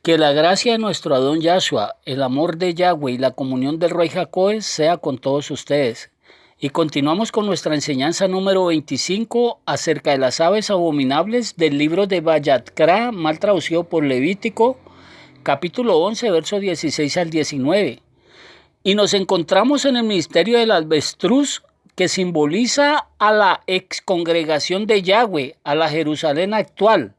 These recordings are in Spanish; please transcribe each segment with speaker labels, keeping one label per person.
Speaker 1: Que la gracia de nuestro Adón Yahshua, el amor de Yahweh y la comunión del Rey Jacob sea con todos ustedes. Y continuamos con nuestra enseñanza número 25 acerca de las aves abominables del libro de Vayatkra, mal traducido por Levítico, capítulo 11, versos 16 al 19. Y nos encontramos en el ministerio del avestruz, que simboliza a la excongregación de Yahweh, a la Jerusalén actual,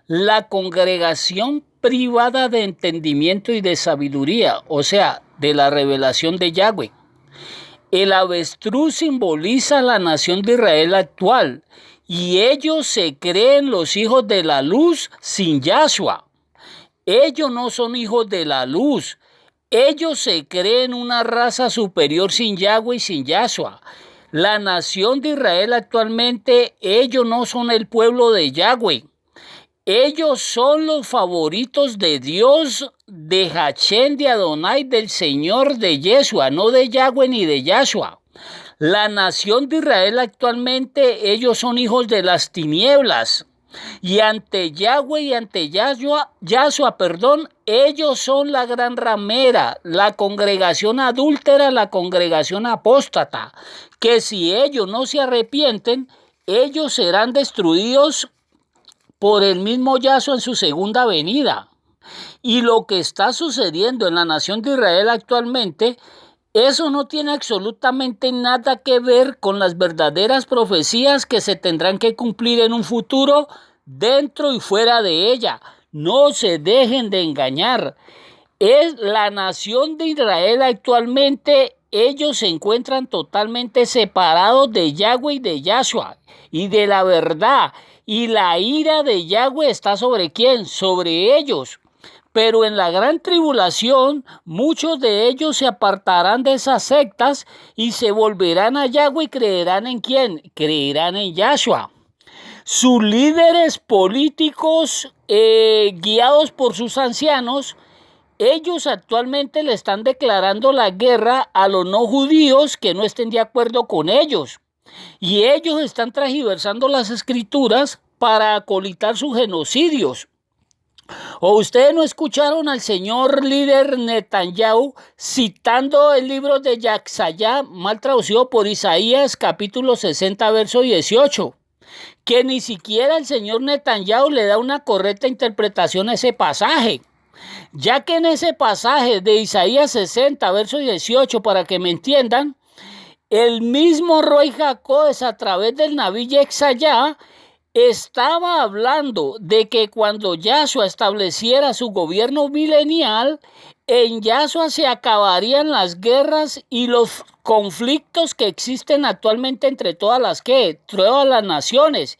Speaker 1: la congregación privada de entendimiento y de sabiduría, o sea, de la revelación de Yahweh. El avestruz simboliza la nación de Israel actual, y ellos se creen los hijos de la luz sin Yahshua. Ellos no son hijos de la luz. Ellos se creen una raza superior sin Yahweh y sin Yahshua. La nación de Israel actualmente, ellos no son el pueblo de Yahweh. Ellos son los favoritos de Dios, de Hachem, de Adonai, del Señor, de Yeshua, no de Yahweh ni de Yahshua. La nación de Israel actualmente, ellos son hijos de las tinieblas. Y ante Yahweh y ante Yahshua, ellos son la gran ramera, la congregación adúltera, la congregación apóstata, que si ellos no se arrepienten, ellos serán destruidos por el mismo Yahshua en su segunda venida. Y lo que está sucediendo en la nación de Israel actualmente, eso no tiene absolutamente nada que ver con las verdaderas profecías que se tendrán que cumplir en un futuro dentro y fuera de ella. No se dejen de engañar. Es la nación de Israel actualmente, ellos se encuentran totalmente separados de Yahweh y de Yahshua y de la verdad. Y la ira de Yahweh está ¿sobre quién? Sobre ellos. Pero en la gran tribulación, muchos de ellos se apartarán de esas sectas y se volverán a Yahweh y creerán ¿en quién? Creerán en Yahshua. Sus líderes políticos, guiados por sus ancianos, ellos actualmente le están declarando la guerra a los no judíos que no estén de acuerdo con ellos. Y ellos están transgiversando las escrituras para acolitar sus genocidios. ¿O ustedes no escucharon al señor líder Netanyahu citando el libro de Yaxayá, mal traducido por Isaías, capítulo 60, verso 18? Que ni siquiera el señor Netanyahu le da una correcta interpretación a ese pasaje. Ya que en ese pasaje de Isaías 60, verso 18, para que me entiendan, el mismo Roy Jacob, a través del Naví Yaxayá, estaba hablando de que cuando Yahshua estableciera su gobierno milenial, en Yahshua se acabarían las guerras y los conflictos que existen actualmente entre todas las naciones.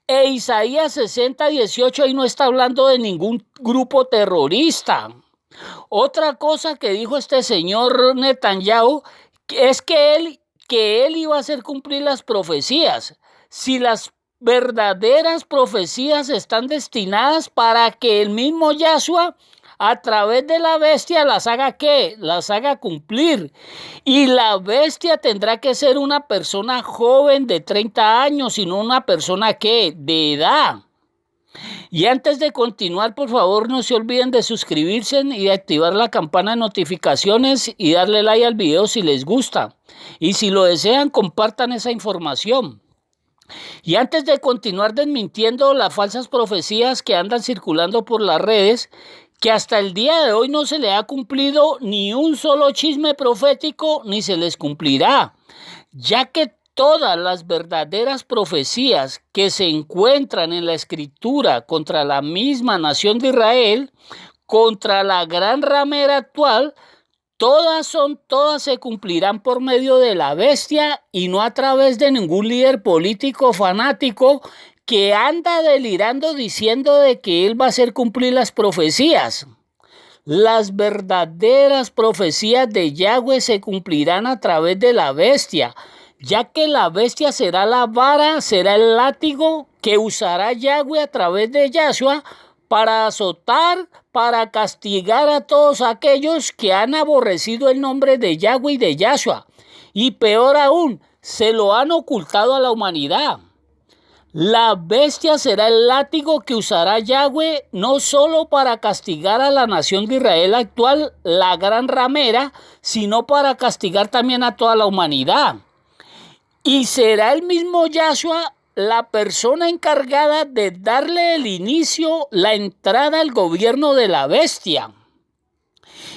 Speaker 1: E Isaías 60, 18 ahí no está hablando de ningún grupo terrorista. Otra cosa que dijo este señor Netanyahu es que él iba a hacer cumplir las profecías. Si las verdaderas profecías están destinadas para que el mismo Yahshua a través de la bestia las haga ¿qué? Las haga cumplir. Y la bestia tendrá que ser una persona joven de 30 años y no una persona ¿qué? De edad. Y antes de continuar, por favor, no se olviden de suscribirse y de activar la campana de notificaciones y darle like al video si les gusta. Y si lo desean, compartan esa información. Y antes de continuar desmintiendo las falsas profecías que andan circulando por las redes, que hasta el día de hoy no se le ha cumplido ni un solo chisme profético, ni se les cumplirá, ya que todas las verdaderas profecías que se encuentran en la Escritura contra la misma nación de Israel, contra la gran ramera actual, todas se cumplirán por medio de la bestia y no a través de ningún líder político fanático que anda delirando diciendo de que él va a hacer cumplir las profecías. Las verdaderas profecías de Yahweh se cumplirán a través de la bestia, ya que la bestia será la vara, será el látigo que usará Yahweh a través de Yahshua para azotar, para castigar a todos aquellos que han aborrecido el nombre de Yahweh y de Yahshua. Y peor aún, se lo han ocultado a la humanidad. La bestia será el látigo que usará Yahweh no solo para castigar a la nación de Israel actual, la gran ramera, sino para castigar también a toda la humanidad. Y será el mismo Yahshua la persona encargada de darle el inicio, la entrada al gobierno de la bestia.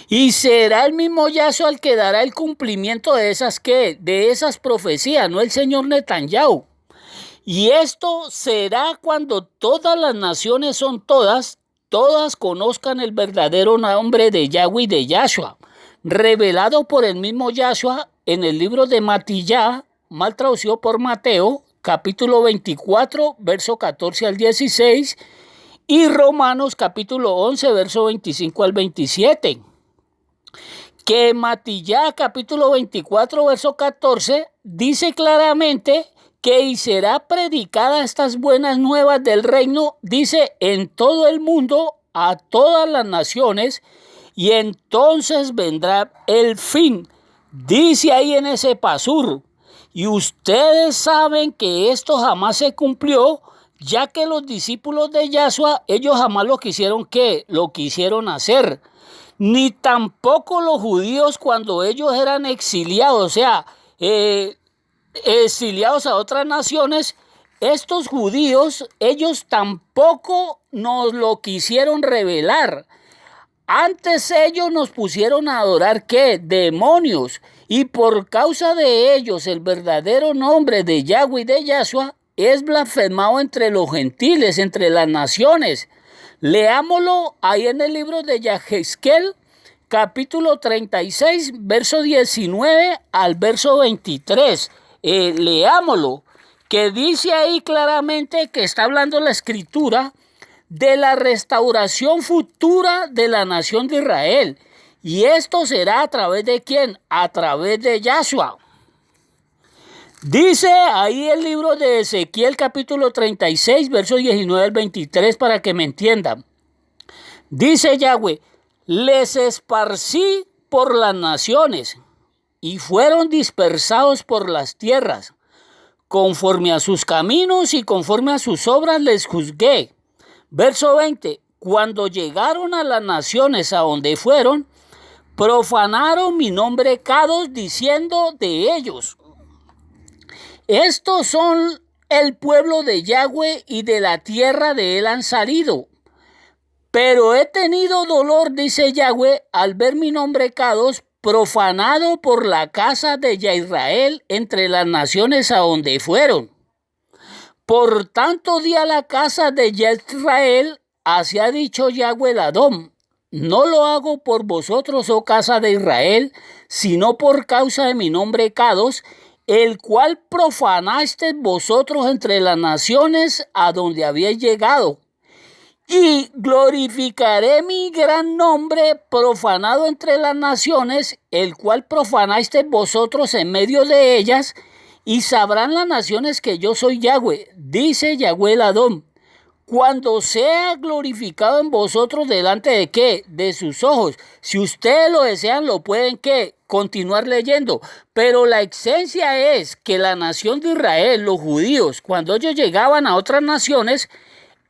Speaker 1: Y será el mismo Yahshua el que dará el cumplimiento de esas profecías, no el señor Netanyahu. Y esto será cuando todas las naciones todas conozcan el verdadero nombre de Yahweh y de Yahshua, revelado por el mismo Yahshua en el libro de Matillá, mal traducido por Mateo, capítulo 24, verso 14 al 16, y Romanos, capítulo 11, verso 25 al 27. Que Matillá, capítulo 24, verso 14, dice claramente que y será predicada estas buenas nuevas del reino, dice, en todo el mundo, a todas las naciones, y entonces vendrá el fin. Dice ahí en ese pasur, y ustedes saben que esto jamás se cumplió, ya que los discípulos de Yahshua, ellos jamás lo quisieron hacer. Ni tampoco los judíos cuando ellos eran exiliados, o sea, exiliados a otras naciones, estos judíos, ellos tampoco nos lo quisieron revelar. Antes ellos nos pusieron a adorar, ¿qué? Demonios. Y por causa de ellos, el verdadero nombre de Yahweh y de Yahshua es blasfemado entre los gentiles, entre las naciones. Leámoslo ahí en el libro de Yehezkel, capítulo 36, verso 19 al verso 23. Leámoslo, que dice ahí claramente que está hablando la escritura de la restauración futura de la nación de Israel. Y esto será a través de ¿quién? A través de Yahshua. Dice ahí el libro de Ezequiel capítulo 36, versos 19 al 23 para que me entiendan. Dice Yahweh, les esparcí por las naciones y fueron dispersados por las tierras. Conforme a sus caminos y conforme a sus obras les juzgué. Verso 20, cuando llegaron a las naciones a donde fueron, profanaron mi nombre Kadosh diciendo de ellos, estos son el pueblo de Yahweh y de la tierra de él han salido. Pero he tenido dolor, dice Yahweh, al ver mi nombre Kadosh profanado por la casa de Israel entre las naciones a donde fueron. Por tanto di a la casa de Israel, así ha dicho Yahweh el Adón, no lo hago por vosotros, oh casa de Israel, sino por causa de mi nombre Kadosh, el cual profanasteis vosotros entre las naciones a donde habéis llegado. Y glorificaré mi gran nombre profanado entre las naciones, el cual profanasteis vosotros en medio de ellas, y sabrán las naciones que yo soy Yahweh, dice Yahweh el Adón. Cuando sea glorificado en vosotros delante de ¿qué? De sus ojos. Si ustedes lo desean, lo pueden ¿qué? Continuar leyendo. Pero la esencia es que la nación de Israel, los judíos, cuando ellos llegaban a otras naciones,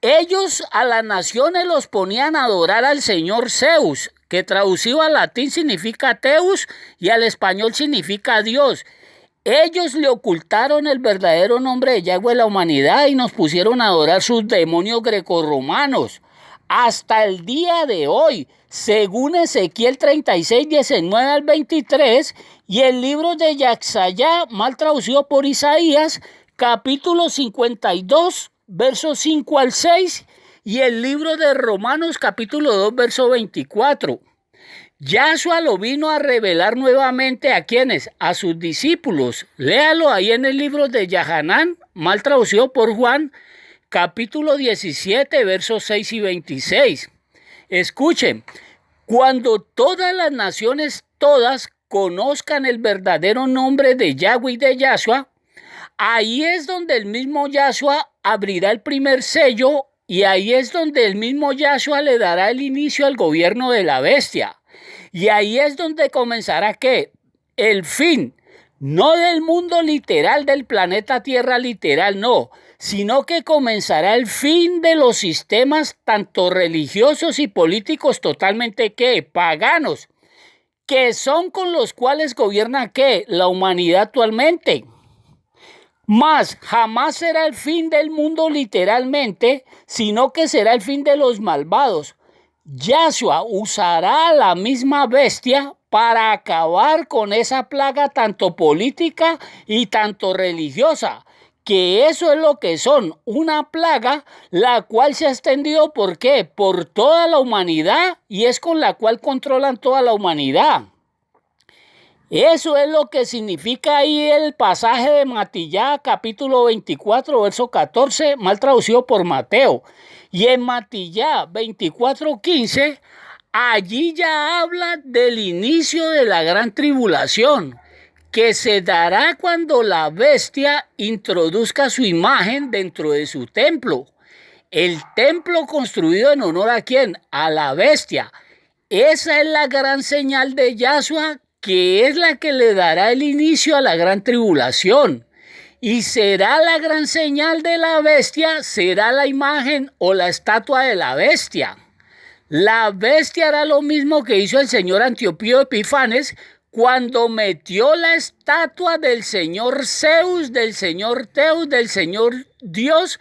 Speaker 1: ellos a las naciones los ponían a adorar al señor Zeus, que traducido al latín significa Teus y al español significa Dios. Ellos le ocultaron el verdadero nombre de Yahweh a la humanidad y nos pusieron a adorar sus demonios grecorromanos. Hasta el día de hoy, según Ezequiel 36, 19 al 23 y el libro de Yaxayá, mal traducido por Isaías, capítulo 52, versos 5 al 6 y el libro de Romanos, capítulo 2, verso 24. Yahshua lo vino a revelar nuevamente a quienes, a sus discípulos. Léalo ahí en el libro de Yahanán, mal traducido por Juan, capítulo 17, versos 6 y 26. Escuchen, cuando todas las naciones, todas, conozcan el verdadero nombre de Yahweh y de Yahshua, ahí es donde el mismo Yahshua abrirá el primer sello y ahí es donde el mismo Yahshua le dará el inicio al gobierno de la bestia. Y ahí es donde comenzará ¿qué? El fin, no del mundo literal, del planeta Tierra literal, no, sino que comenzará el fin de los sistemas tanto religiosos y políticos totalmente paganos, que son con los cuales gobierna la humanidad actualmente. Mas jamás será el fin del mundo literalmente, sino que será el fin de los malvados. Yahshua usará la misma bestia para acabar con esa plaga tanto política y tanto religiosa, que eso es lo que son, una plaga la cual se ha extendido ¿por qué? Por toda la humanidad, y es con la cual controlan toda la humanidad. Eso es lo que significa ahí el pasaje de Matillá, capítulo 24, verso 14, mal traducido por Mateo. Y en Matillá 24:15, allí ya habla del inicio de la gran tribulación, que se dará cuando la bestia introduzca su imagen dentro de su templo. El templo construido en honor ¿a quién? A la bestia. Esa es la gran señal de Yahshua, que es la que le dará el inicio a la gran tribulación. Y será la gran señal de la bestia, será la imagen o la estatua de la bestia. La bestia hará lo mismo que hizo el señor Antíoco Epifanes cuando metió la estatua del señor Zeus, del señor Teus, del señor Dios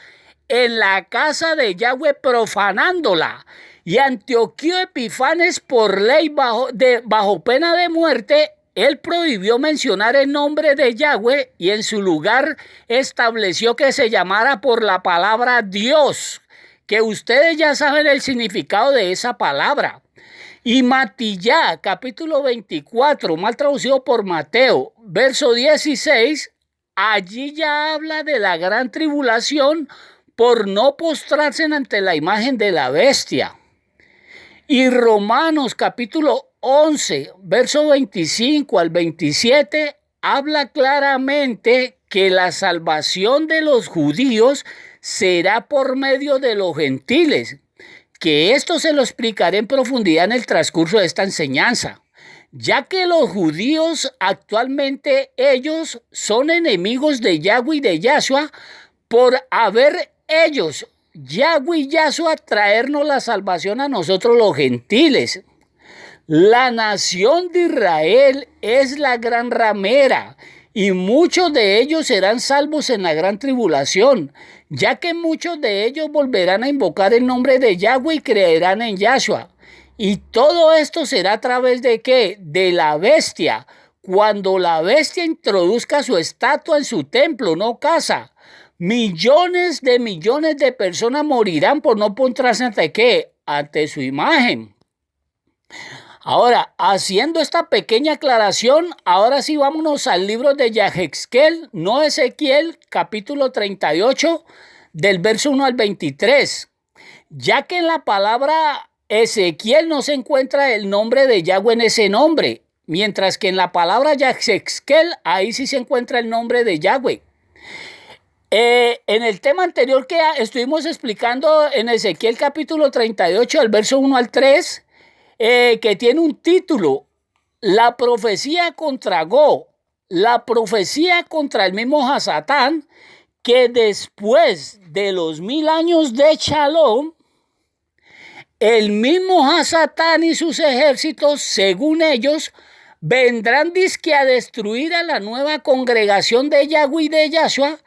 Speaker 1: en la casa de Yahweh, profanándola. Y Antíoco Epifanes, por ley bajo pena de muerte, él prohibió mencionar el nombre de Yahweh y en su lugar estableció que se llamara por la palabra Dios, que ustedes ya saben el significado de esa palabra. Y Matillá, capítulo 24, mal traducido por Mateo, verso 16, allí ya habla de la gran tribulación por no postrarse ante la imagen de la bestia. Y Romanos capítulo 11, verso 25 al 27, habla claramente que la salvación de los judíos será por medio de los gentiles, que esto se lo explicaré en profundidad en el transcurso de esta enseñanza, ya que los judíos actualmente ellos son enemigos de Yahweh y de Yahshua por haber ellos Yahweh y Yahshua traernos la salvación a nosotros los gentiles. La nación de Israel es la gran ramera y muchos de ellos serán salvos en la gran tribulación, ya que muchos de ellos volverán a invocar el nombre de Yahweh y creerán en Yahshua. Y todo esto será a través de ¿qué? De la bestia, cuando la bestia introduzca su estatua en su templo, no casa. Millones de personas morirán por no postrarse ante ¿qué? Ante su imagen. Ahora, haciendo esta pequeña aclaración, ahora sí vámonos al libro de Yahezkel, no Ezequiel, capítulo 38, del verso 1 al 23. Ya que en la palabra Ezequiel no se encuentra el nombre de Yahweh en ese nombre, mientras que en la palabra Yahezkel, ahí sí se encuentra el nombre de Yahweh. En el tema anterior que estuvimos explicando en Ezequiel capítulo 38, del verso 1 al 3, que tiene un título, la profecía contra Gog, la profecía contra el mismo Hasatán, que después de los 1000 años de Shalom, el mismo Hasatán y sus ejércitos, según ellos, vendrán dizque a destruir a la nueva congregación de Yahweh y de Yahshua,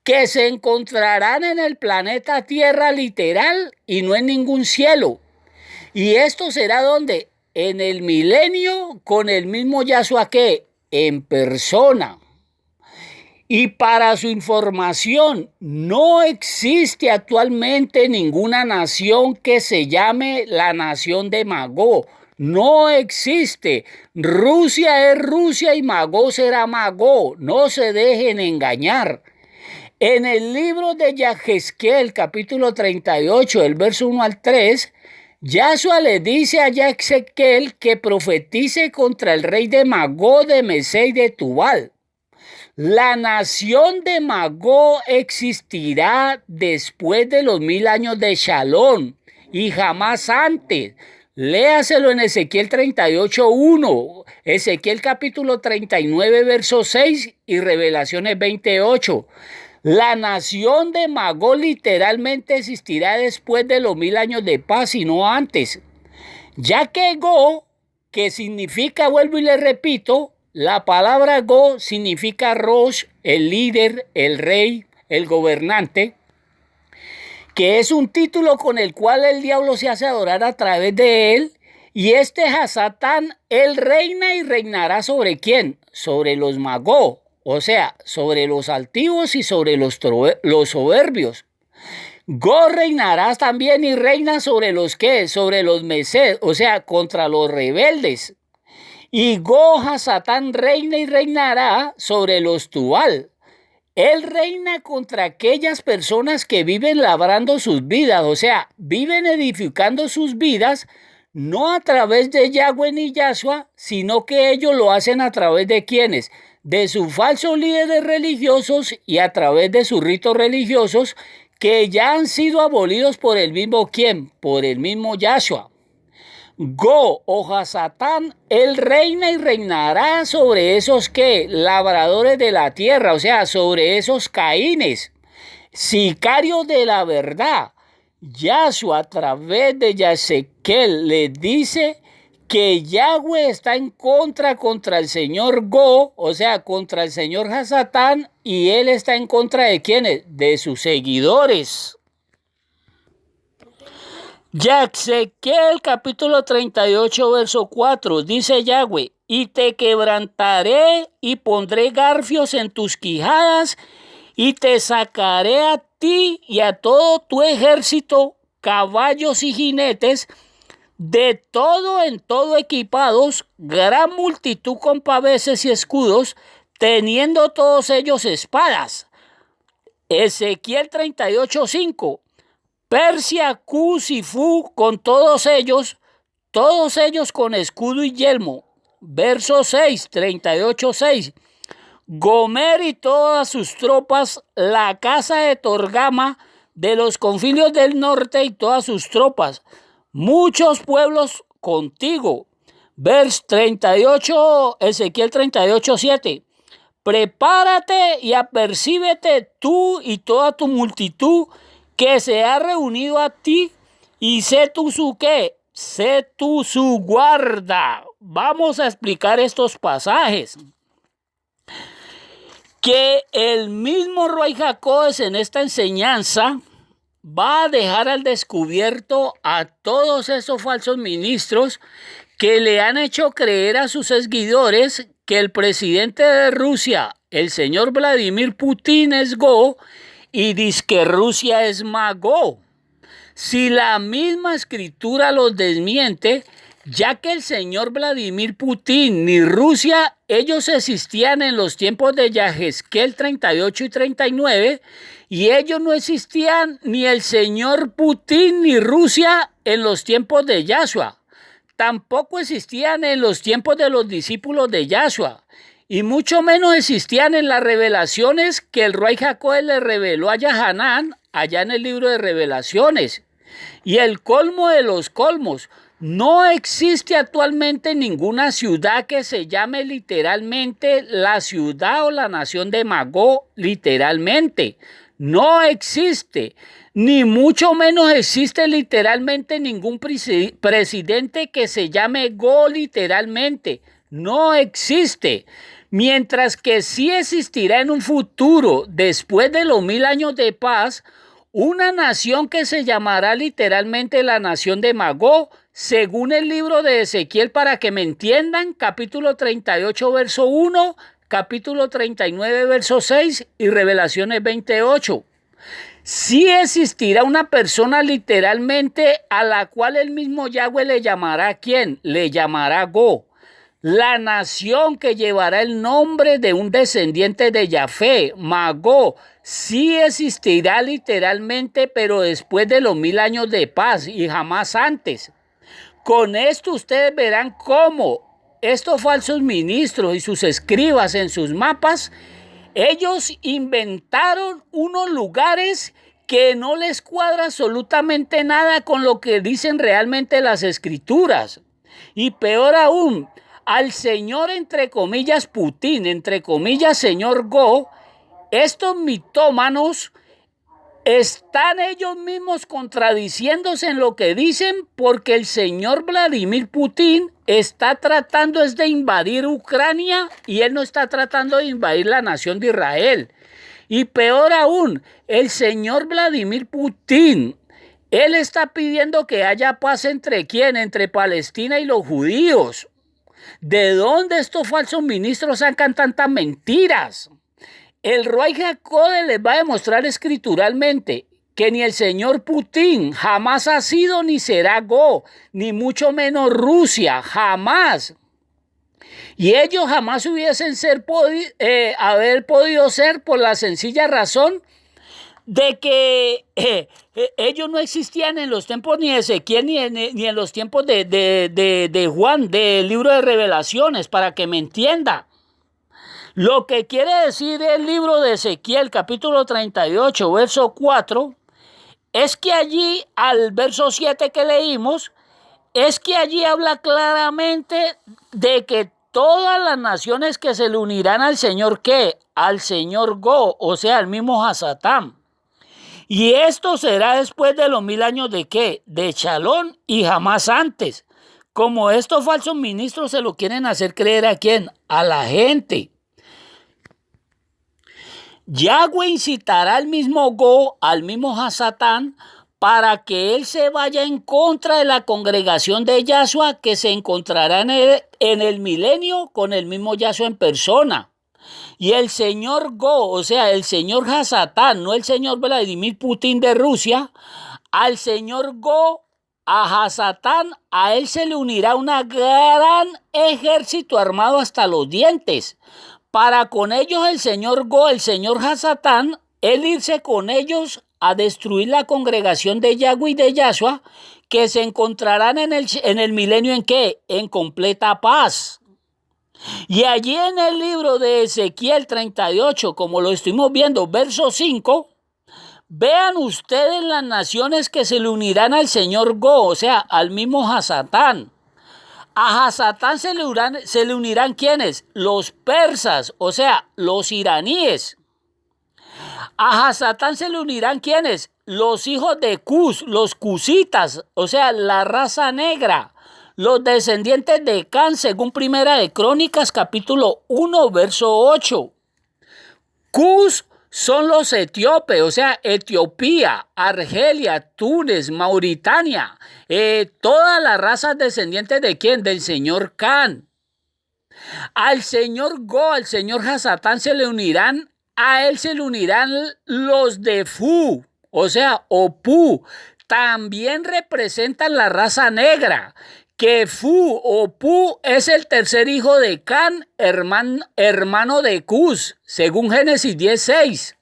Speaker 1: que se encontrarán en el planeta Tierra literal y no en ningún cielo. Y esto será donde en el milenio con el mismo Yahshua que en persona. Y para su información, no existe actualmente ninguna nación que se llame la nación de Magog. No existe. Rusia es Rusia y Magog será Magog. No se dejen engañar. En el libro de Yahezkel, capítulo 38, el verso 1 al 3, Yahshua le dice a Yahezkel que profetice contra el rey de Magog, de Mesé y de Tubal. La nación de Magog existirá después de los 1000 años de Shalom y jamás antes. Léaselo en Ezequiel 38:1, Ezequiel capítulo 39, verso 6 y Revelaciones 28. La nación de Magog literalmente existirá después de los 1000 años de paz y no antes, ya que Go, que significa, vuelvo y le repito, la palabra Go significa Rosh, el líder, el rey, el gobernante, que es un título con el cual el diablo se hace adorar a través de él. Y este Hasatán, él reina y reinará sobre ¿quién? Sobre los Magog, o sea, sobre los altivos y sobre los soberbios. Go reinará también y reina sobre los ¿qué? Sobre los Mesed, o sea, contra los rebeldes. Y Go Hasatán reina y reinará sobre los Tubal. Él reina contra aquellas personas que viven labrando sus vidas, o sea, viven edificando sus vidas, no a través de Yahweh ni Yahshua, sino que ellos lo hacen a través de ¿quiénes? De sus falsos líderes religiosos y a través de sus ritos religiosos que ya han sido abolidos por el mismo ¿quién? Por el mismo Yahshua. Go o Hasatán, él reina y reinará sobre esos que labradores de la tierra, o sea, sobre esos caínes, sicarios de la verdad. Yahshua a través de Yasekel le dice que Yahweh está en contra el señor Go, o sea, contra el señor Hasatán, y él está en contra de ¿quiénes? De sus seguidores. Ezequiel capítulo 38 verso 4 dice Yahweh: y te quebrantaré y pondré garfios en tus quijadas y te sacaré a ti y a todo tu ejército, caballos y jinetes, de todo en todo equipados, gran multitud con paveses y escudos, teniendo todos ellos espadas. Ezequiel 38:5. Persia, Cus y Fu, con todos ellos con escudo y yelmo. Verso 6, 38:6. Gomer y todas sus tropas, la casa de Torgama, de los confines del norte y todas sus tropas, muchos pueblos contigo. Verso 38, Ezequiel 38:7. Prepárate y apercíbete tú y toda tu multitud que se ha reunido a ti, y sé tú su qué, sé tú su guarda. Vamos a explicar estos pasajes. Que el mismo Ruach HaKodesh en esta enseñanza va a dejar al descubierto a todos esos falsos ministros que le han hecho creer a sus seguidores que el presidente de Rusia, el señor Vladimir Putin, es Go, y dice que Rusia es Magog. Si la misma escritura los desmiente, ya que el señor Vladimir Putin ni Rusia, ellos existían en los tiempos de Yahezkel 38 y 39, y ellos no existían ni el señor Putin ni Rusia en los tiempos de Yahshua. Tampoco existían en los tiempos de los discípulos de Yahshua. Y mucho menos existían en las revelaciones que el Ruach HaKodesh le reveló a Yahanán, allá en el libro de Revelaciones. Y el colmo de los colmos, no existe actualmente ninguna ciudad que se llame literalmente la ciudad o la nación de Magog, literalmente. No existe, ni mucho menos existe literalmente ningún presidente que se llame Go literalmente. No existe. Mientras que sí existirá en un futuro, después de los 1000 años de paz, una nación que se llamará literalmente la nación de Magog, según el libro de Ezequiel, para que me entiendan, capítulo 38, verso 1, capítulo 39, verso 6 y Revelaciones 28. Sí existirá una persona literalmente a la cual el mismo Yahweh le llamará ¿quién? Le llamará Go. La nación que llevará el nombre de un descendiente de Yahvé, Magog, sí existirá literalmente, pero después de los 1000 años de paz y jamás antes. Con esto ustedes verán cómo estos falsos ministros y sus escribas en sus mapas, ellos inventaron unos lugares que no les cuadra absolutamente nada con lo que dicen realmente las escrituras. Y peor aún, al señor, entre comillas, Putin, entre comillas, señor Go, estos mitómanos están ellos mismos contradiciéndose en lo que dicen, porque el señor Vladimir Putin está tratando es de invadir Ucrania y él no está tratando de invadir la nación de Israel. Y peor aún, el señor Vladimir Putin, él está pidiendo que haya paz ¿entre quién? Entre Palestina y los judíos. ¿De dónde estos falsos ministros sacan tantas mentiras? El Ruach HaKodesh les va a demostrar escrituralmente que ni el señor Putin jamás ha sido ni será Go, ni mucho menos Rusia, jamás. Y ellos jamás hubiesen haber podido ser por la sencilla razón de que ellos no existían en los tiempos ni de Ezequiel ni en los tiempos de Juan, del libro de Revelaciones, para que me entienda. Lo que quiere decir el libro de Ezequiel, capítulo 38, verso 4, es que allí, al verso 7 que leímos, es que allí habla claramente de que todas las naciones que se le unirán al Señor, ¿qué? Al Señor Go, o sea, al mismo Hasatán. Y esto será después de los 1000 años de ¿qué? De Shalom y jamás antes. Como estos falsos ministros se lo quieren hacer creer ¿a quién? A la gente. Yahweh incitará al mismo Go, al mismo Hasatán, para que él se vaya en contra de la congregación de Yahshua, que se encontrará en el milenio con el mismo Yahshua en persona. Y el señor Go, o sea, el señor Hasatán, no el señor Vladimir Putin de Rusia, al señor Go, a Hasatán, a él se le unirá un gran ejército armado hasta los dientes, para con ellos el señor Go, el señor Hasatán, él irse con ellos a destruir la congregación de Yahweh y de Yahshua, que se encontrarán en el milenio ¿en qué? En completa paz. Y allí en el libro de Ezequiel 38, como lo estuvimos viendo, verso 5, vean ustedes las naciones que se le unirán al señor Go, o sea, al mismo Hasatán. A Hasatán se le unirán ¿quiénes? Los persas, o sea, los iraníes. A Hasatán se le unirán ¿quiénes? Los hijos de Cus, los cusitas, o sea, la raza negra. Los descendientes de Can, según Primera de Crónicas, capítulo 1, verso 8. Cus son los etíopes, o sea, Etiopía, Argelia, Túnez, Mauritania, todas las razas descendientes ¿de quién? Del señor Can. Al señor Go, al señor Hasatán se le unirán, a él se le unirán los de Fu, o sea, Opú, también representan la raza negra, que Fu o Pu es el tercer hijo de Can, hermano de Cus, según Génesis 10:6.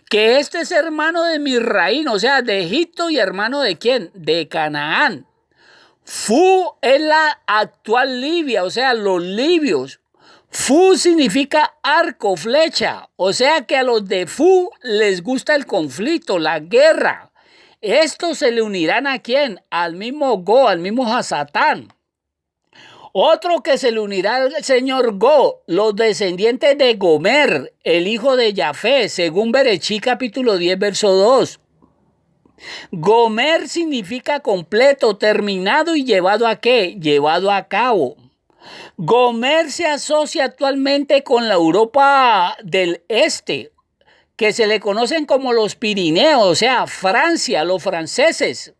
Speaker 1: Que este es hermano de Misraín, o sea, de Egipto, y hermano de ¿quién? De Canaán. Fu es la actual Libia, o sea, los libios. Fu significa arco, flecha, o sea que a los de Fu les gusta el conflicto, la guerra. Estos se le unirán ¿a quién? Al mismo Go, al mismo Hasatán. Otro que se le unirá al señor Go, los descendientes de Gomer, el hijo de Jafé, según Berechí capítulo 10, verso 2. Gomer significa completo, terminado y llevado ¿a qué? Llevado a cabo. Gomer se asocia actualmente con la Europa del Este, que se le conocen como los Pirineos, o sea, Francia, los franceses.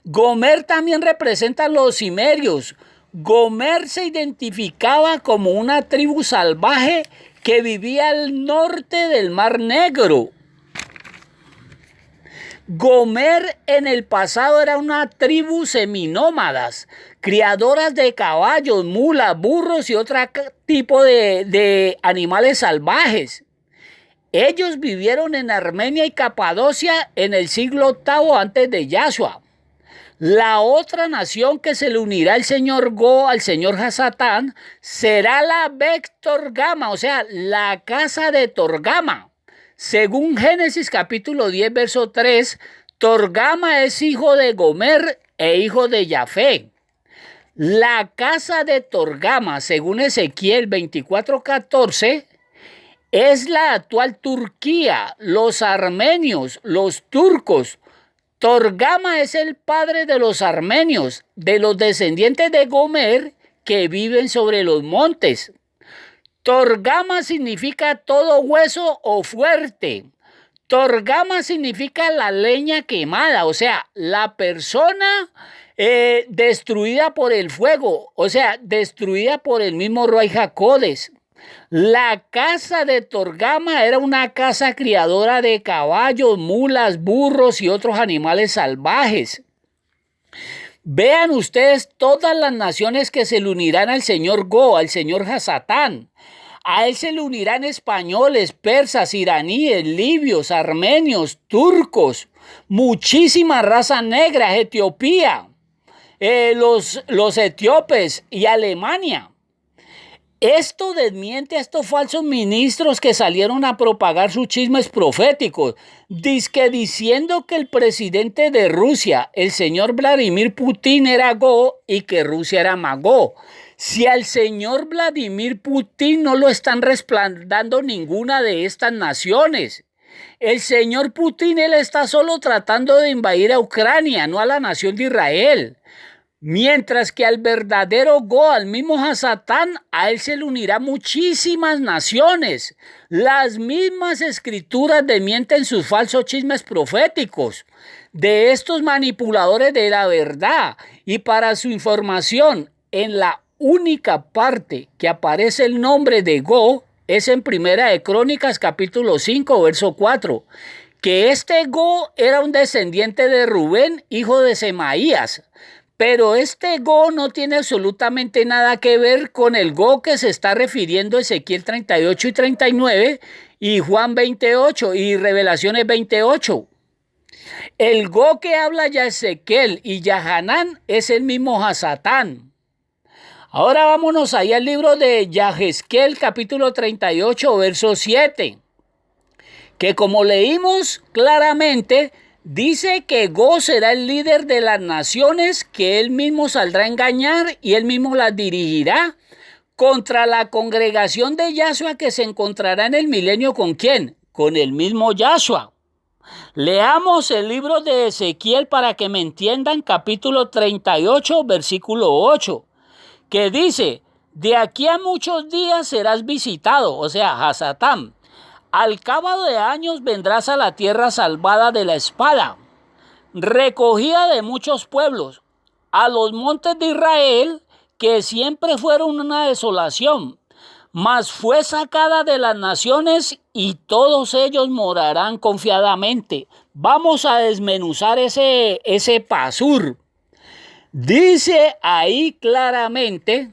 Speaker 1: Gomer también representa a los cimerios. Gomer se identificaba como una tribu salvaje que vivía al norte del Mar Negro. Gomer en el pasado era una tribu seminómadas, criadoras de caballos, mulas, burros y otro tipo de animales salvajes. Ellos vivieron en Armenia y Capadocia en el siglo VIII antes de Yahshua. La otra nación que se le unirá al señor Go, al señor Hasatán, será la Torgama, o sea, la casa de Torgama. Según Génesis capítulo 10, verso 3, Torgama es hijo de Gomer e hijo de Jafé. La casa de Torgama, según Ezequiel 24:14, Es la actual Turquía, los armenios, los turcos. Torgama es el padre de los armenios, de los descendientes de Gomer que viven sobre los montes. Torgama significa todo hueso o fuerte. Torgama significa la leña quemada, o sea, la persona destruida por el fuego, o sea, destruida por el mismo Ruach HaKodesh. La casa de Torgama era una casa criadora de caballos, mulas, burros y otros animales salvajes. Vean ustedes todas las naciones que se le unirán al señor Go, al señor Hasatán. A él se le unirán españoles, persas, iraníes, libios, armenios, turcos, muchísimas razas negras, Etiopía, los etíopes y Alemania. Esto desmiente a estos falsos ministros que salieron a propagar sus chismes proféticos, diciendo que el presidente de Rusia, el señor Vladimir Putin, era Go y que Rusia era Magó. Si al señor Vladimir Putin no lo están respaldando ninguna de estas naciones. El señor Putin, él está solo tratando de invadir a Ucrania, no a la nación de Israel. Mientras que al verdadero Go, al mismo Hasatán, a él se le unirá muchísimas naciones. Las mismas escrituras desmienten sus falsos chismes proféticos de estos manipuladores de la verdad. Y para su información, en la única parte que aparece el nombre de Go es en Primera de Crónicas capítulo 5 verso 4, que este Go era un descendiente de Rubén, hijo de Semaías. Pero este Go no tiene absolutamente nada que ver con el Go que se está refiriendo Ezequiel 38 y 39 y Juan 28 y Revelaciones 28. El Go que habla ya Ezequiel y Yahanán es el mismo Hasatán. Ahora vámonos ahí al libro de Yahezquiel capítulo 38 verso 7, que como leímos claramente, dice que Go será el líder de las naciones, que él mismo saldrá a engañar y él mismo las dirigirá contra la congregación de Yahshua que se encontrará en el milenio. ¿Con quién? Con el mismo Yahshua. Leamos el libro de Ezequiel para que me entiendan, capítulo 38, versículo 8, que dice, de aquí a muchos días serás visitado, o sea, Hasatán. Al cabo de años vendrás a la tierra salvada de la espada, recogida de muchos pueblos, a los montes de Israel, que siempre fueron una desolación, mas fue sacada de las naciones y todos ellos morarán confiadamente. Vamos a desmenuzar ese pasur. Dice ahí claramente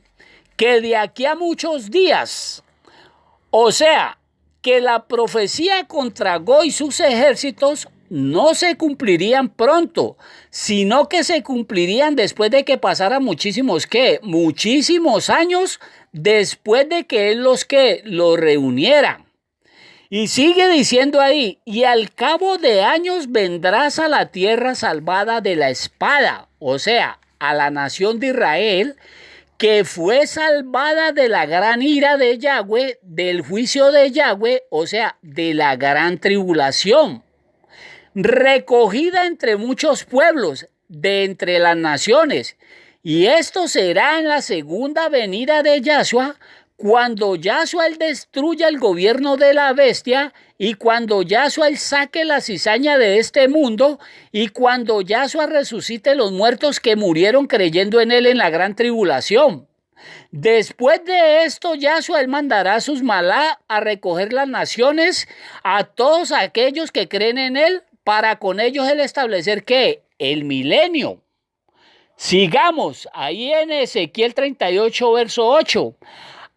Speaker 1: que de aquí a muchos días, o sea, que la profecía contra Go y sus ejércitos no se cumplirían pronto, sino que se cumplirían después de que pasaran muchísimos años después de que él los reuniera. Y sigue diciendo ahí, y al cabo de años vendrás a la tierra salvada de la espada, o sea, a la nación de Israel, que fue salvada de la gran ira de Yahweh, del juicio de Yahweh, o sea, de la gran tribulación, recogida entre muchos pueblos, de entre las naciones. Y esto será en la segunda venida de Yahshua, cuando Yahshua él destruya el gobierno de la bestia, y cuando Yahshua él saque la cizaña de este mundo, y cuando Yahshua resucite los muertos que murieron creyendo en él en la gran tribulación. Después de esto, Yahshua él mandará a sus malá a recoger las naciones, a todos aquellos que creen en él, para con ellos él establecer ¿qué? El milenio. Sigamos ahí en Ezequiel 38 verso 8.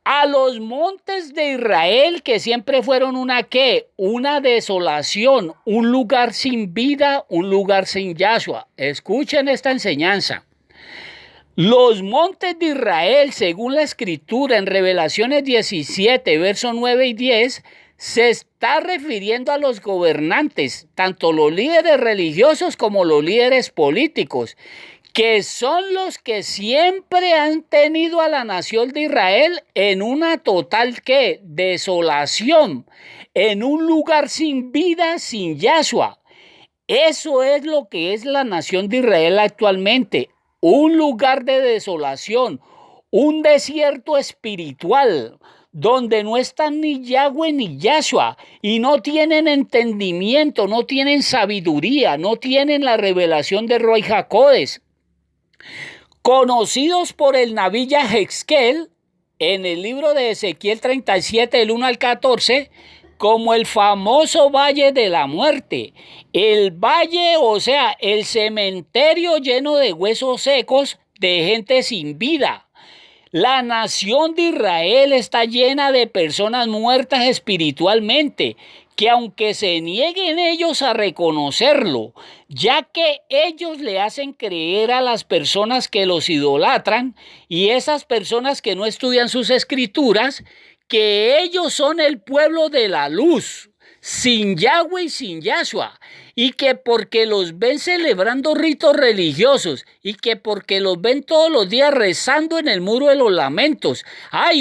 Speaker 1: A los montes de Israel, que siempre fueron una ¿qué? Una desolación, un lugar sin vida, un lugar sin Yahshua. Escuchen esta enseñanza. Los montes de Israel, según la escritura en Revelaciones 17, versos 9 y 10, se está refiriendo a los gobernantes, tanto los líderes religiosos como los líderes políticos, que son los que siempre han tenido a la nación de Israel en una total ¿qué? Desolación, en un lugar sin vida, sin Yahshua. Eso es lo que es la nación de Israel actualmente, un lugar de desolación, un desierto espiritual, donde no están ni Yahweh ni Yahshua, y no tienen entendimiento, no tienen sabiduría, no tienen la revelación de Roy Jacodes. Conocidos por el Nabí Yahezkel, en el libro de Ezequiel 37, del 1 al 14, como el famoso Valle de la Muerte. El valle, o sea, el cementerio lleno de huesos secos de gente sin vida. La nación de Israel está llena de personas muertas espiritualmente, que aunque se nieguen ellos a reconocerlo, ya que ellos le hacen creer a las personas que los idolatran y esas personas que no estudian sus escrituras, que ellos son el pueblo de la luz, sin Yahweh y sin Yahshua, y que porque los ven celebrando ritos religiosos y que porque los ven todos los días rezando en el muro de los lamentos,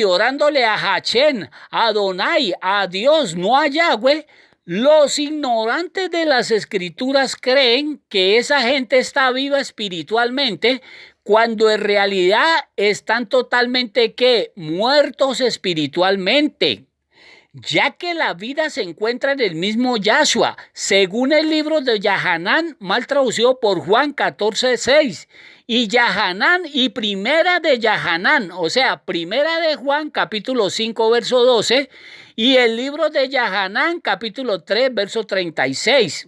Speaker 1: orándole a Hachén, a Adonai, a Dios, no a Yahweh, los ignorantes de las escrituras creen que esa gente está viva espiritualmente cuando en realidad están totalmente ¿qué? Muertos espiritualmente, ya que la vida se encuentra en el mismo Yahshua, según el libro de Yahanán, mal traducido por Juan 14:6, y Yahanán y primera de Yahanán, o sea, primera de Juan capítulo 5, verso 12, y el libro de Yahanán capítulo 3, verso 36.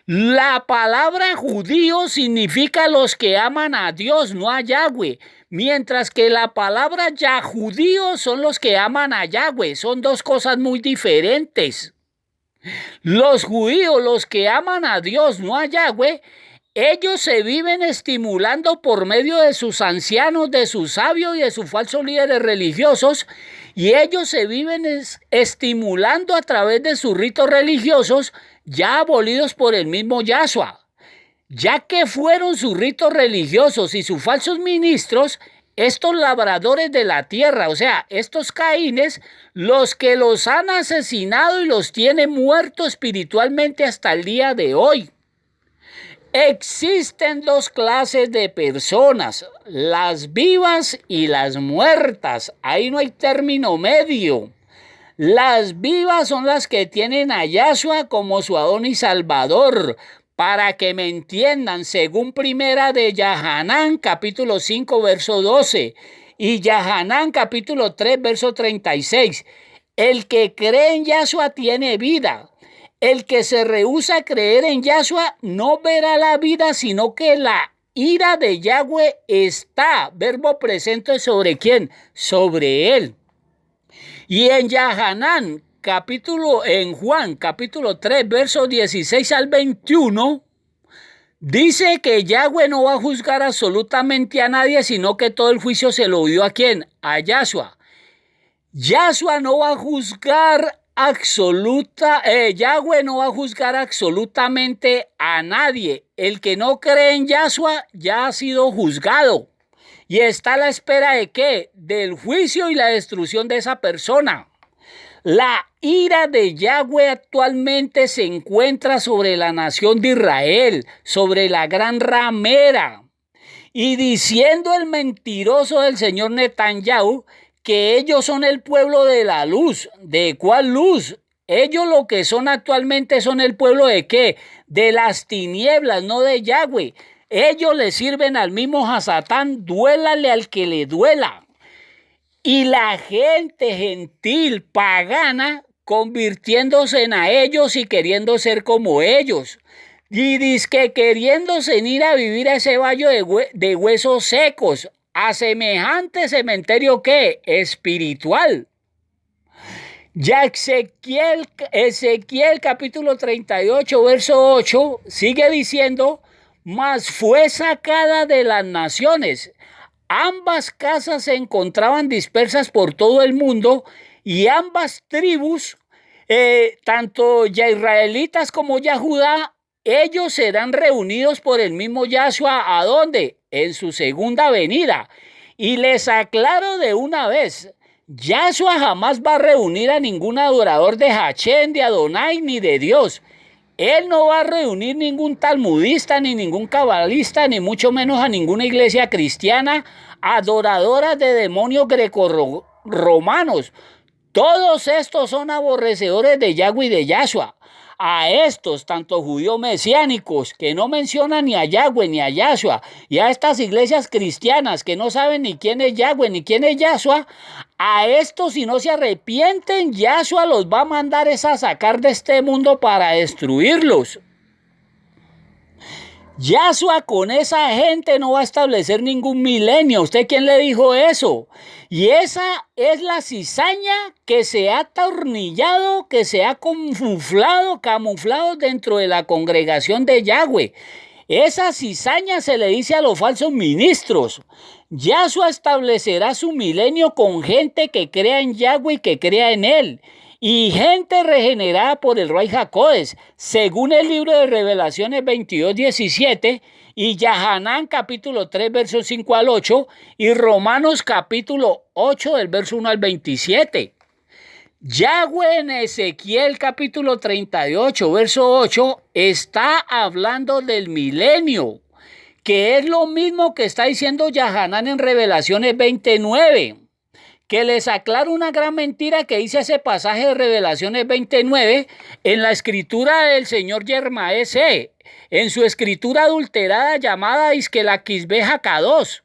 Speaker 1: La palabra judío significa los que aman a Dios, no a Yahweh, mientras que la palabra yahudío son los que aman a Yahweh. Son dos cosas muy diferentes. Los judíos, los que aman a Dios, no a Yahweh, ellos se viven estimulando por medio de sus ancianos, de sus sabios y de sus falsos líderes religiosos, y ellos se viven estimulando a través de sus ritos religiosos ya abolidos por el mismo Yahshua, ya que fueron sus ritos religiosos y sus falsos ministros, estos labradores de la tierra, o sea, estos caínes, los que los han asesinado y los tienen muertos espiritualmente hasta el día de hoy. Existen dos clases de personas, las vivas y las muertas. Ahí no hay término medio. Las vivas son las que tienen a Yahshua como su Adón y Salvador. Para que me entiendan, según primera de Yahanán, capítulo 5, verso 12, y Yahanán, capítulo 3, verso 36. El que cree en Yahshua tiene vida. El que se rehúsa a creer en Yahshua no verá la vida, sino que la ira de Yahweh está, verbo presente, ¿sobre quién? Sobre él. Y en Yahanán, en Juan, capítulo 3, versos 16 al 21, dice que Yahweh no va a juzgar absolutamente a nadie, sino que todo el juicio se lo dio ¿a quién? A Yahshua. Yahshua no va a juzgar Yahweh no va a juzgar absolutamente a nadie. El que no cree en Yahshua ya ha sido juzgado. Y está a la espera de ¿qué? Del juicio y la destrucción de esa persona. La ira de Yahweh actualmente se encuentra sobre la nación de Israel, sobre la gran ramera. Y diciendo el mentiroso del señor Netanyahu que ellos son el pueblo de la luz. ¿De cuál luz? Ellos lo que son actualmente son el pueblo de ¿qué? De las tinieblas, no de Yahweh. Ellos le sirven al mismo Hasatán, duélale al que le duela. Y la gente gentil, pagana, convirtiéndose en a ellos y queriendo ser como ellos. Y dizque queriéndose ir a vivir a ese valle de huesos secos, a semejante cementerio ¿qué? Espiritual. Ya Ezequiel capítulo 38, verso 8, sigue diciendo, mas fue sacada de las naciones. Ambas casas se encontraban dispersas por todo el mundo y ambas tribus, tanto ya israelitas como ya Judá, ellos serán reunidos por el mismo Yahshua. ¿A dónde? En su segunda venida. Y les aclaro de una vez, Yahshua jamás va a reunir a ningún adorador de Hachén, de Adonai, ni de Dios. Él no va a reunir ningún talmudista, ni ningún cabalista, ni mucho menos a ninguna iglesia cristiana adoradora de demonios grecorromanos. Todos estos son aborrecedores de Yahweh y de Yahshua. A estos, tanto judíos mesiánicos, que no mencionan ni a Yahweh ni a Yahshua, y a estas iglesias cristianas que no saben ni quién es Yahweh ni quién es Yahshua, a estos, si no se arrepienten, Yahshua los va a mandar a sacar de este mundo para destruirlos. Yahshua con esa gente no va a establecer ningún milenio. ¿Usted quién le dijo eso? Y esa es la cizaña que se ha atornillado, que se ha camuflado dentro de la congregación de Yahweh. Esa cizaña se le dice a los falsos ministros. Yahshua establecerá su milenio con gente que crea en Yahweh y que crea en él. Y gente regenerada por el Ruach HaKodesh, según el libro de Revelaciones 22:17, y Yahanán capítulo 3, versos 5 al 8, y Romanos capítulo 8, del verso 1 al 27. Yahweh en Ezequiel capítulo 38, verso 8, está hablando del milenio, que es lo mismo que está diciendo Yahanán en Revelaciones 29. Que les aclaro una gran mentira que dice ese pasaje de Revelaciones 29 en la escritura del señor Yermaese, en su escritura adulterada llamada dizque la Kisbe Hakados,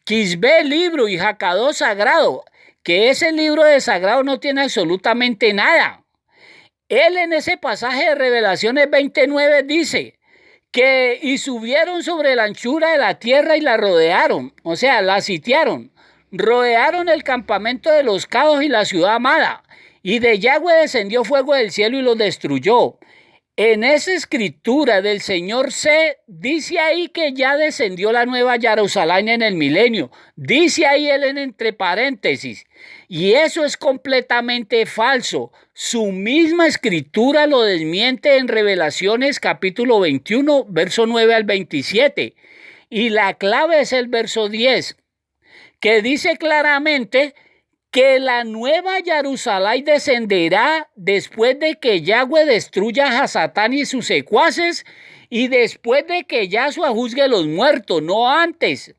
Speaker 1: Kisbe libro y Hakados sagrado, que ese libro de sagrado no tiene absolutamente nada. Él en ese pasaje de Revelaciones 29 dice que y subieron sobre la anchura de la tierra y la rodearon, o sea, la sitiaron. Rodearon el campamento de los cados y la ciudad amada, y de Yahweh descendió fuego del cielo y los destruyó. En esa escritura del Señor C, dice ahí que ya descendió la nueva Jerusalén en el milenio. Dice ahí él en entre paréntesis. Y eso es completamente falso. Su misma escritura lo desmiente en Revelaciones capítulo 21, verso 9 al 27. Y la clave es el verso 10. Que dice claramente que la nueva Jerusalén descenderá después de que Yahweh destruya a Satán y sus secuaces y después de que Yahshua juzgue a los muertos, no antes.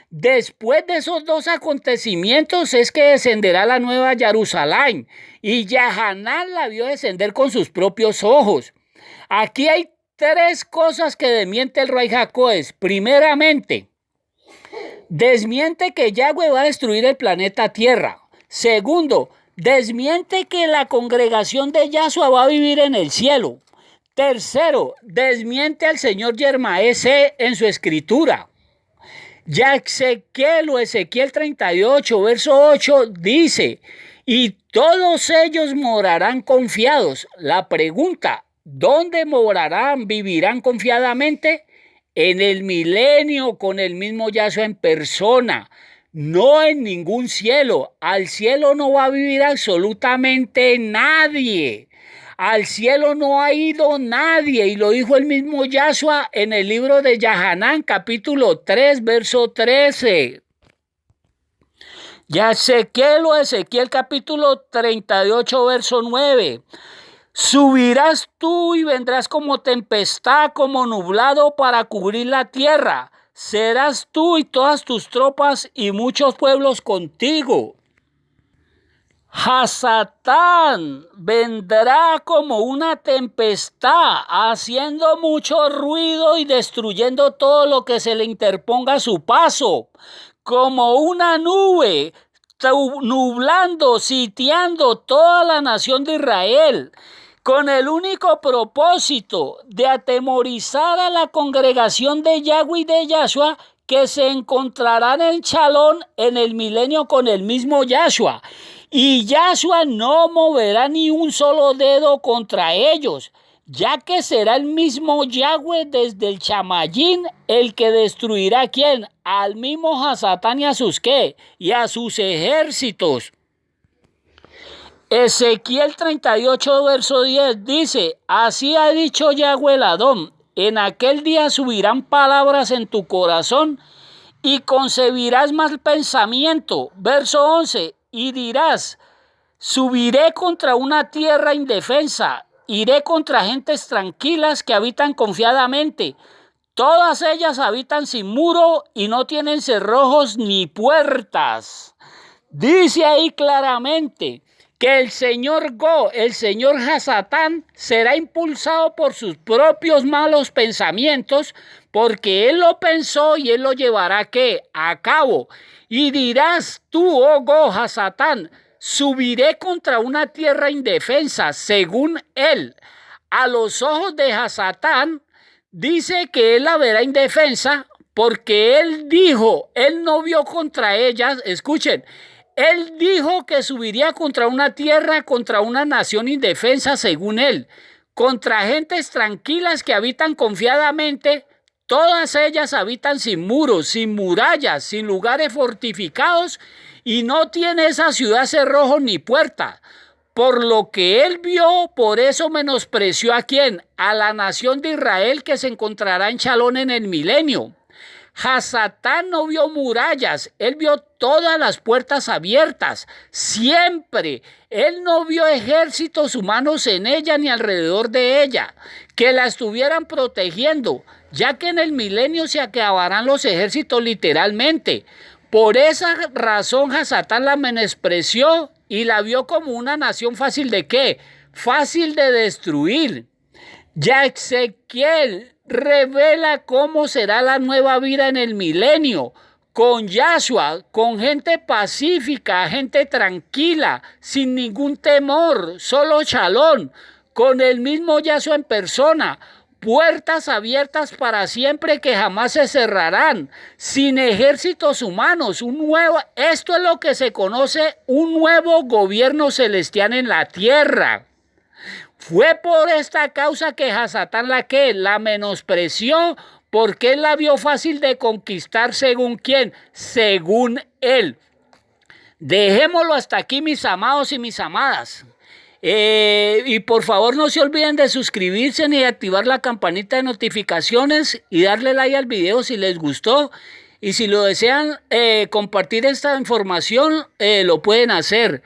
Speaker 1: Después de esos dos acontecimientos es que descenderá la nueva Jerusalén y Yahanán la vio descender con sus propios ojos. Aquí hay tres cosas que desmiente el Ruach HaKodesh. Primeramente, desmiente que Yahweh va a destruir el planeta Tierra. Segundo, desmiente que la congregación de Yahshua va a vivir en el cielo. Tercero, desmiente al señor Yermaese en su escritura. Ya Ezequiel 38, verso 8 dice, y todos ellos morarán confiados. La pregunta, ¿dónde morarán, vivirán confiadamente? En el milenio con el mismo Yahshua en persona, no en ningún cielo. Al cielo no va a vivir absolutamente nadie. Al cielo no ha ido nadie, y lo dijo el mismo Yahshua en el libro de Yahanán, capítulo 3, verso 13. Ya Ezequiel capítulo 38, verso 9. Subirás tú y vendrás como tempestad, como nublado para cubrir la tierra. Serás tú y todas tus tropas y muchos pueblos contigo. Hasatán vendrá como una tempestad, haciendo mucho ruido y destruyendo todo lo que se le interponga a su paso, como una nube, nublando, sitiando toda la nación de Israel, con el único propósito de atemorizar a la congregación de Yahweh y de Yahshua, que se encontrarán en Shalom en el milenio con el mismo Yahshua. Y Yahshua no moverá ni un solo dedo contra ellos, ya que será el mismo Yahweh desde el Chamayín el que destruirá, ¿quién? Al mismo Hasatán y a sus ¿qué? Y a sus ejércitos. Ezequiel 38, verso 10 dice, así ha dicho Yahweh el Adón, en aquel día subirán palabras en tu corazón y concebirás mal pensamiento. Verso 11, y dirás, subiré contra una tierra indefensa, iré contra gentes tranquilas que habitan confiadamente. Todas ellas habitan sin muro y no tienen cerrojos ni puertas. Dice ahí claramente que el señor Go, el señor Hasatán, será impulsado por sus propios malos pensamientos, porque él lo pensó y él lo llevará ¿qué? A cabo. Y dirás tú, oh Go, Hasatán, subiré contra una tierra indefensa, según él. A los ojos de Hasatán, dice que él la verá indefensa, porque él dijo, él no vio contra ellas, escuchen, él dijo que subiría contra una tierra, contra una nación indefensa, según él, contra gentes tranquilas que habitan confiadamente. Todas ellas habitan sin muros, sin murallas, sin lugares fortificados, y no tiene esa ciudad cerrojo ni puerta. Por lo que él vio, por eso menospreció a quién, a la nación de Israel que se encontrará en Chalón en el milenio. Hasatán no vio murallas, él vio todas las puertas abiertas, siempre. Él no vio ejércitos humanos en ella ni alrededor de ella, que la estuvieran protegiendo, ya que en el milenio se acabarán los ejércitos literalmente. Por esa razón Hasatán la menospreció y la vio como una nación fácil de ¿qué? Fácil de destruir. Ya Ezequiel revela cómo será la nueva vida en el milenio, con Yahshua, con gente pacífica, gente tranquila, sin ningún temor, solo shalom, con el mismo Yahshua en persona, puertas abiertas para siempre que jamás se cerrarán, sin ejércitos humanos, esto es lo que se conoce un nuevo gobierno celestial en la tierra. Fue por esta causa que Hasatán la menospreció, porque él la vio fácil de conquistar, según quién, según él. Dejémoslo hasta aquí, mis amados y mis amadas. Y por favor no se olviden de suscribirse ni de activar la campanita de notificaciones y darle like al video si les gustó. Y si lo desean compartir esta información, lo pueden hacer.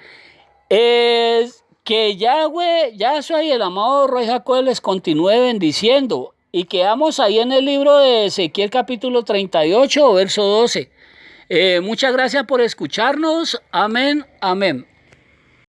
Speaker 1: Que Yahweh, Yahshua y el amado Rey Jacob les continúe bendiciendo. Y quedamos ahí en el libro de Ezequiel capítulo 38, verso 12. Muchas gracias por escucharnos. Amén, amén.